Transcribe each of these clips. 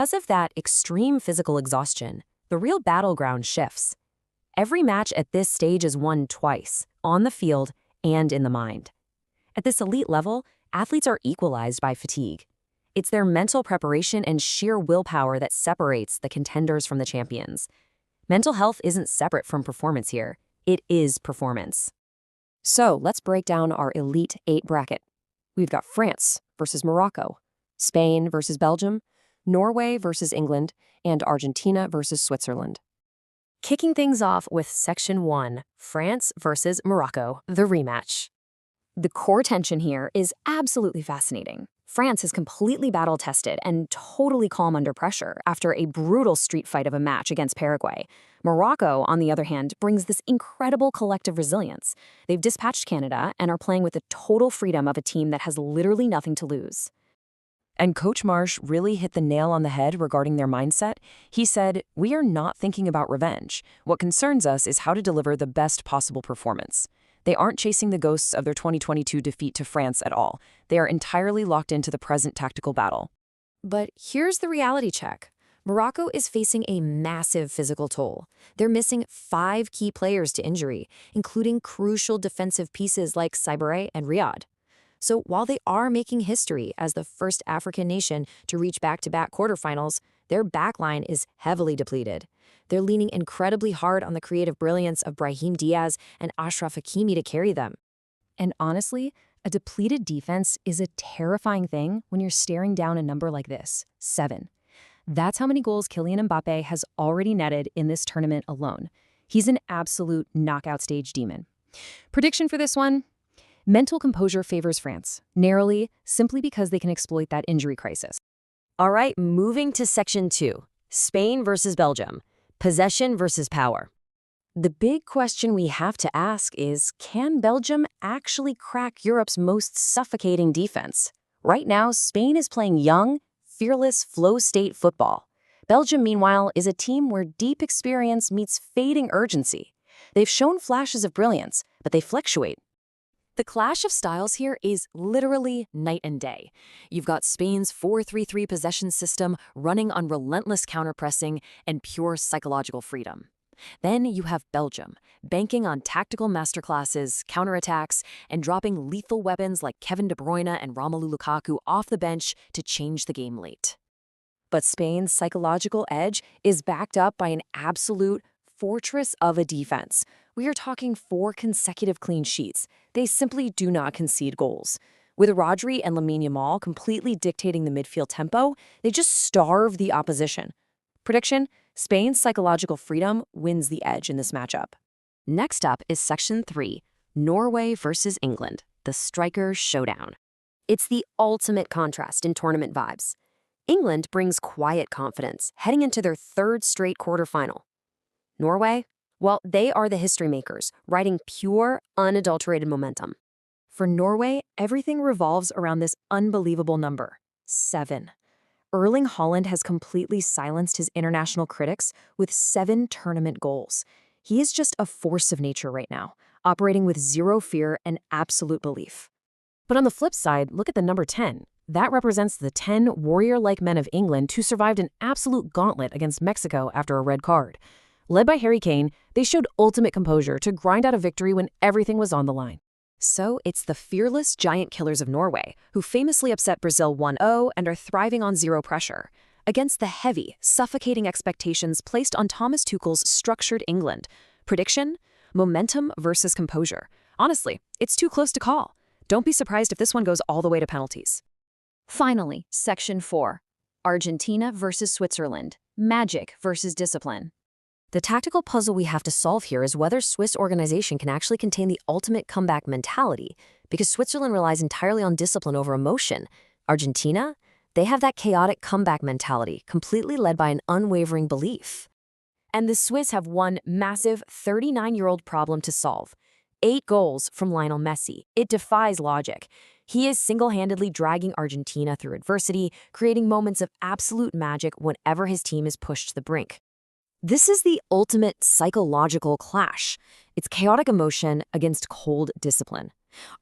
Because of that extreme physical exhaustion, the real battleground shifts. Every match at this stage is won twice, on the field and in the mind. At this elite level, athletes are equalized by fatigue. It's their mental preparation and sheer willpower that separates the contenders from the champions. Mental health isn't separate from performance here. It is performance. So let's break down our Elite 8 bracket. We've got France versus Morocco, Spain versus Belgium, Norway versus England, and Argentina versus Switzerland. Kicking things off with Section 1, France versus Morocco, the rematch. The core tension here is absolutely fascinating. France is completely battle-tested and totally calm under pressure after a brutal street fight of a match against Paraguay. Morocco, on the other hand, brings this incredible collective resilience. They've dispatched Canada and are playing with the total freedom of a team that has literally nothing to lose. And Coach Marsh really hit the nail on the head regarding their mindset. He said, "We are not thinking about revenge. What concerns us is how to deliver the best possible performance." They aren't chasing the ghosts of their 2022 defeat to France at all. They are entirely locked into the present tactical battle. But here's the reality check. Morocco is facing a massive physical toll. They're missing 5 key players to injury, including crucial defensive pieces like Saibare and Riyad. So while they are making history as the first African nation to reach back-to-back quarterfinals, their backline is heavily depleted. They're leaning incredibly hard on the creative brilliance of Brahim Diaz and Achraf Hakimi to carry them. And honestly, a depleted defense is a terrifying thing when you're staring down a number like this, 7. That's how many goals Kylian Mbappe has already netted in this tournament alone. He's an absolute knockout stage demon. Prediction for this one? Mental composure favors France, narrowly, simply because they can exploit that injury crisis. All right, moving to Section 2, Spain versus Belgium, possession versus power. The big question we have to ask is, can Belgium actually crack Europe's most suffocating defense? Right now, Spain is playing young, fearless, flow-state football. Belgium, meanwhile, is a team where deep experience meets fading urgency. They've shown flashes of brilliance, but they fluctuate. The clash of styles here is literally night and day. You've got Spain's 4-3-3 possession system running on relentless counterpressing and pure psychological freedom. Then you have Belgium, banking on tactical masterclasses, counterattacks, and dropping lethal weapons like Kevin De Bruyne and Romelu Lukaku off the bench to change the game late. But Spain's psychological edge is backed up by an absolute fortress of a defense. We are talking 4 consecutive clean sheets. They simply do not concede goals. With Rodri and Lamine Yamal completely dictating the midfield tempo, they just starve the opposition. Prediction? Spain's psychological freedom wins the edge in this matchup. Next up is Section 3, Norway versus England, the striker showdown. It's the ultimate contrast in tournament vibes. England brings quiet confidence, heading into their 3rd straight quarterfinal. Norway? Well, they are the history makers, riding pure, unadulterated momentum. For Norway, everything revolves around this unbelievable number, 7. Erling Haaland has completely silenced his international critics with 7 tournament goals. He is just a force of nature right now, operating with zero fear and absolute belief. But on the flip side, look at the number 10. That represents the 10 warrior-like men of England who survived an absolute gauntlet against Mexico after a red card. Led by Harry Kane, they showed ultimate composure to grind out a victory when everything was on the line. So it's the fearless giant killers of Norway, who famously upset Brazil 1-0 and are thriving on zero pressure, against the heavy, suffocating expectations placed on Thomas Tuchel's structured England. Prediction? Momentum versus composure. Honestly, it's too close to call. Don't be surprised if this one goes all the way to penalties. Finally, Section 4, Argentina versus Switzerland, magic versus discipline. The tactical puzzle we have to solve here is whether Swiss organization can actually contain the ultimate comeback mentality, because Switzerland relies entirely on discipline over emotion. Argentina? They have that chaotic comeback mentality, completely led by an unwavering belief. And the Swiss have one massive 39-year-old problem to solve. 8 goals from Lionel Messi. It defies logic. He is single-handedly dragging Argentina through adversity, creating moments of absolute magic whenever his team is pushed to the brink. This is the ultimate psychological clash. It's chaotic emotion against cold discipline.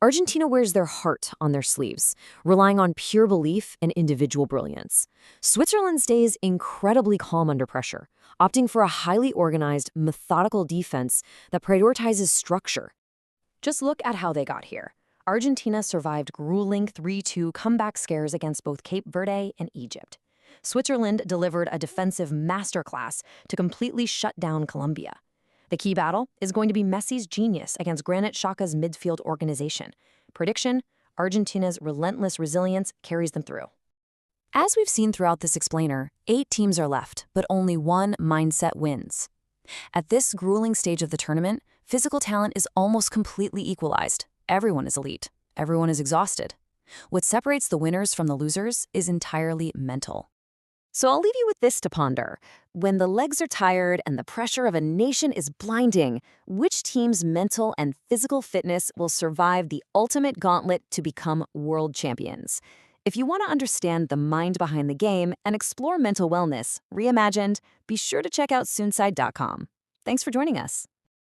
Argentina wears their heart on their sleeves, relying on pure belief and individual brilliance. Switzerland stays incredibly calm under pressure, opting for a highly organized, methodical defense that prioritizes structure. Just look at how they got here. Argentina survived grueling 3-2 comeback scares against both Cape Verde and Egypt. Switzerland delivered a defensive masterclass to completely shut down Colombia. The key battle is going to be Messi's genius against Granit Xhaka's midfield organization. Prediction: Argentina's relentless resilience carries them through. As we've seen throughout this explainer, 8 teams are left, but only one mindset wins. At this grueling stage of the tournament, physical talent is almost completely equalized. Everyone is elite. Everyone is exhausted. What separates the winners from the losers is entirely mental. So I'll leave you with this to ponder. When the legs are tired and the pressure of a nation is blinding, which team's mental and physical fitness will survive the ultimate gauntlet to become world champions? If you want to understand the mind behind the game and explore mental wellness reimagined, be sure to check out Soonside.com. Thanks for joining us.